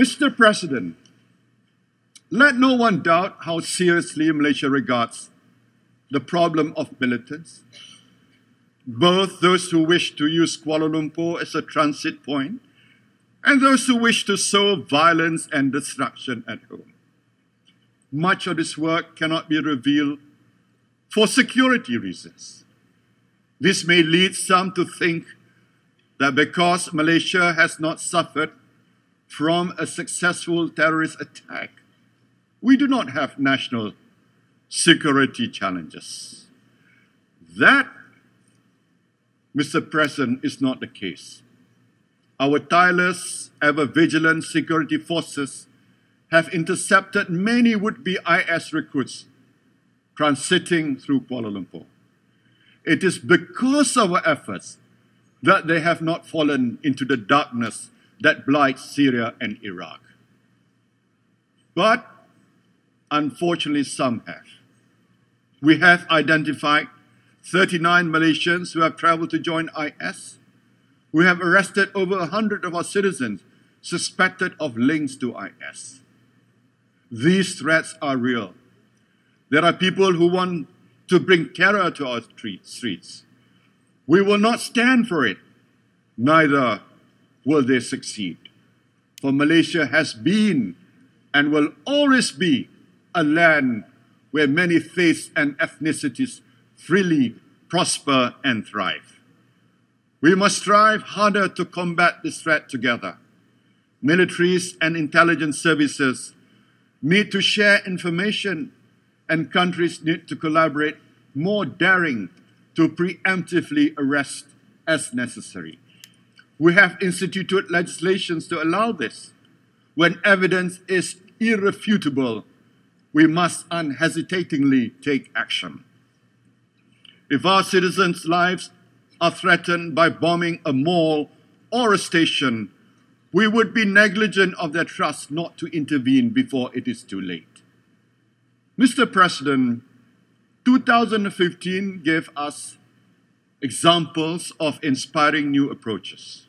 Mr. President, let no one doubt how seriously Malaysia regards the problem of militants, both those who wish to use Kuala Lumpur as a transit point and those who wish to sow violence and destruction at home. Much of this work cannot be revealed for security reasons. This may lead some to think that because Malaysia has not suffered from a successful terrorist attack, we do not have national security challenges. That, Mr. President, is not the case. Our tireless, ever-vigilant security forces have intercepted many would-be IS recruits transiting through Kuala Lumpur. It is because of our efforts that they have not fallen into the darkness that blights Syria and Iraq. But unfortunately, some have. We have identified 39 Malaysians who have traveled to join IS. We have arrested over 100 of our citizens suspected of links to IS. These threats are real. There are people who want to bring terror to our streets. We will not stand for it, neither will they succeed. For Malaysia has been and will always be a land where many faiths and ethnicities freely prosper and thrive. We must strive harder to combat this threat together. Militaries and intelligence services need to share information, and countries need to collaborate more daring to preemptively arrest as necessary. We have instituted legislations to allow this. When evidence is irrefutable, we must unhesitatingly take action. If our citizens' lives are threatened by bombing a mall or a station, we would be negligent of their trust not to intervene before it is too late. Mr. President, 2015 gave us examples of inspiring new approaches.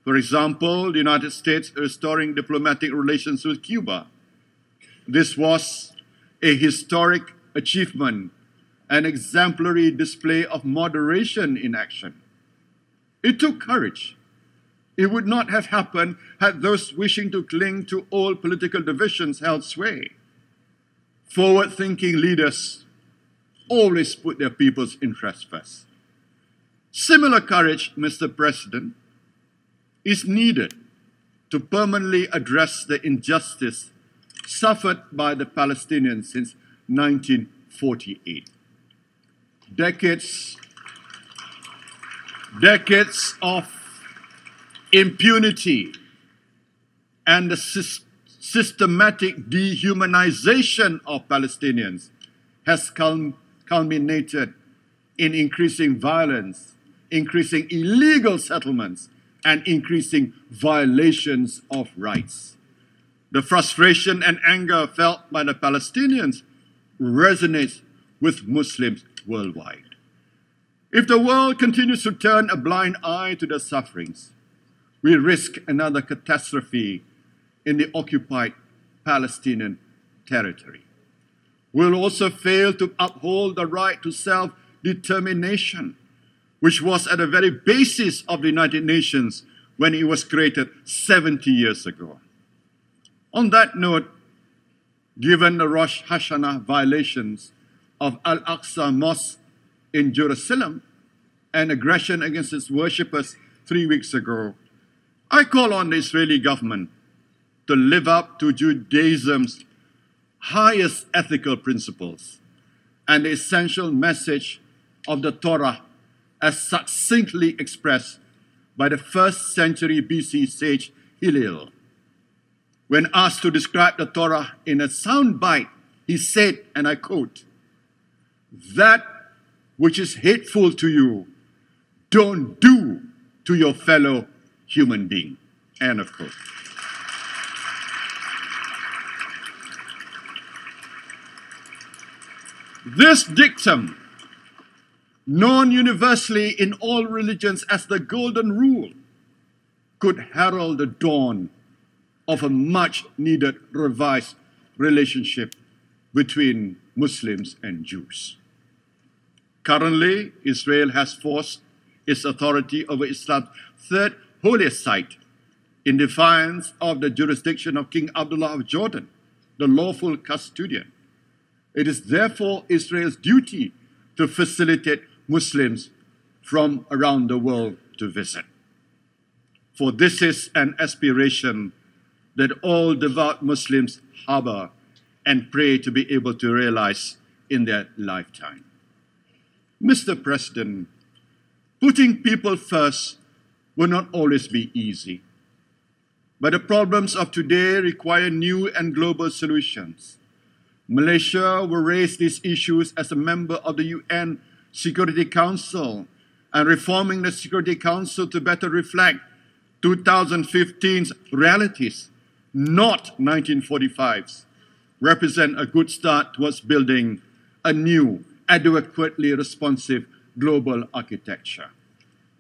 For example, the United States restoring diplomatic relations with Cuba. This was a historic achievement, an exemplary display of moderation in action. It took courage. It would not have happened had those wishing to cling to old political divisions held sway. Forward-thinking leaders always put their people's interests first. Similar courage, Mr. President, is needed to permanently address the injustice suffered by the Palestinians since 1948. Decades of impunity and the systematic dehumanization of Palestinians has culminated in increasing violence, increasing illegal settlements, and increasing violations of rights. The frustration and anger felt by the Palestinians resonates with Muslims worldwide. If the world continues to turn a blind eye to their sufferings, we risk another catastrophe in the occupied Palestinian territory. We'll also fail to uphold the right to self-determination, which was at the very basis of the United Nations when it was created 70 years ago. On that note, given the Rosh Hashanah violations of Al-Aqsa Mosque in Jerusalem and aggression against its worshippers 3 weeks ago, I call on the Israeli government to live up to Judaism's highest ethical principles and the essential message of the Torah as succinctly expressed by the 1st century BC sage Hillel. When asked to describe the Torah in a soundbite, he said, and I quote, "That which is hateful to you, don't do to your fellow human being." End of quote. This dictum, known universally in all religions as the Golden Rule, could herald the dawn of a much-needed revised relationship between Muslims and Jews. Currently, Israel has forced its authority over Islam's third holiest site in defiance of the jurisdiction of King Abdullah of Jordan, the lawful custodian. It is therefore Israel's duty to facilitate Muslims from around the world to visit. For this is an aspiration that all devout Muslims harbor and pray to be able to realize in their lifetime. Mr. President, putting people first will not always be easy, but the problems of today require new and global solutions. Malaysia will raise these issues as a member of the UN Security Council, and reforming the Security Council to better reflect 2015's realities, not 1945's, represent a good start towards building a new, adequately responsive global architecture.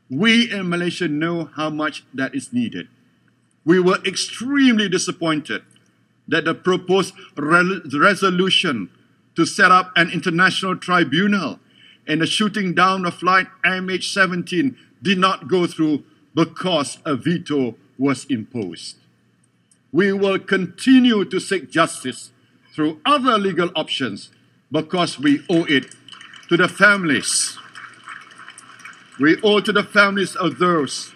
We in Malaysia know how much that is needed. We were extremely disappointed that the proposed resolution to set up an international tribunal and the shooting down of flight MH17 did not go through because a veto was imposed. We will continue to seek justice through other legal options because we owe it to the families. We owe to the families of those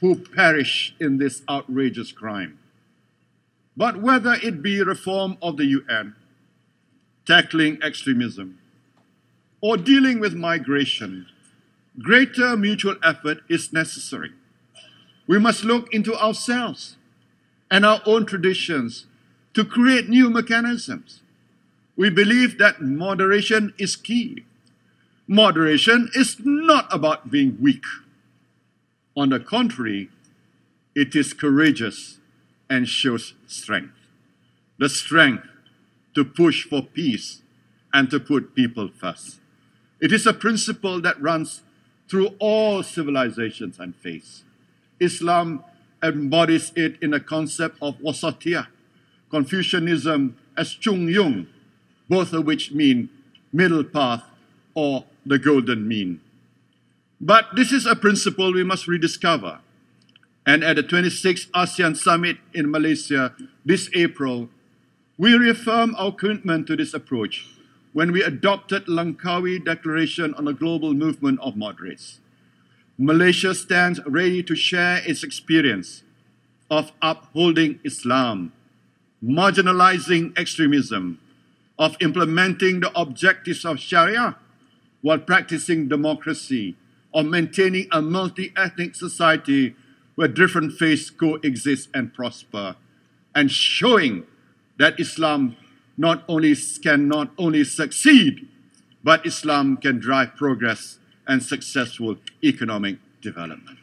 who perish in this outrageous crime. But whether it be reform of the UN, tackling extremism, or dealing with migration, greater mutual effort is necessary. We must look into ourselves and our own traditions to create new mechanisms. We believe that moderation is key. Moderation is not about being weak. On the contrary, it is courageous and shows strength. The strength to push for peace and to put people first. It is a principle that runs through all civilizations and faiths. Islam embodies it in the concept of wasatiyah, Confucianism as chung yung, both of which mean middle path or the golden mean. But this is a principle we must rediscover. And at the 26th ASEAN Summit in Malaysia this April, we reaffirm our commitment to this approach when we adopted Langkawi Declaration on the Global Movement of Moderates. Malaysia stands ready to share its experience of upholding Islam, marginalizing extremism, of implementing the objectives of Sharia while practicing democracy, of maintaining a multi-ethnic society where different faiths coexist and prosper, and showing that Islam can not only succeed, but Islam can drive progress and successful economic development.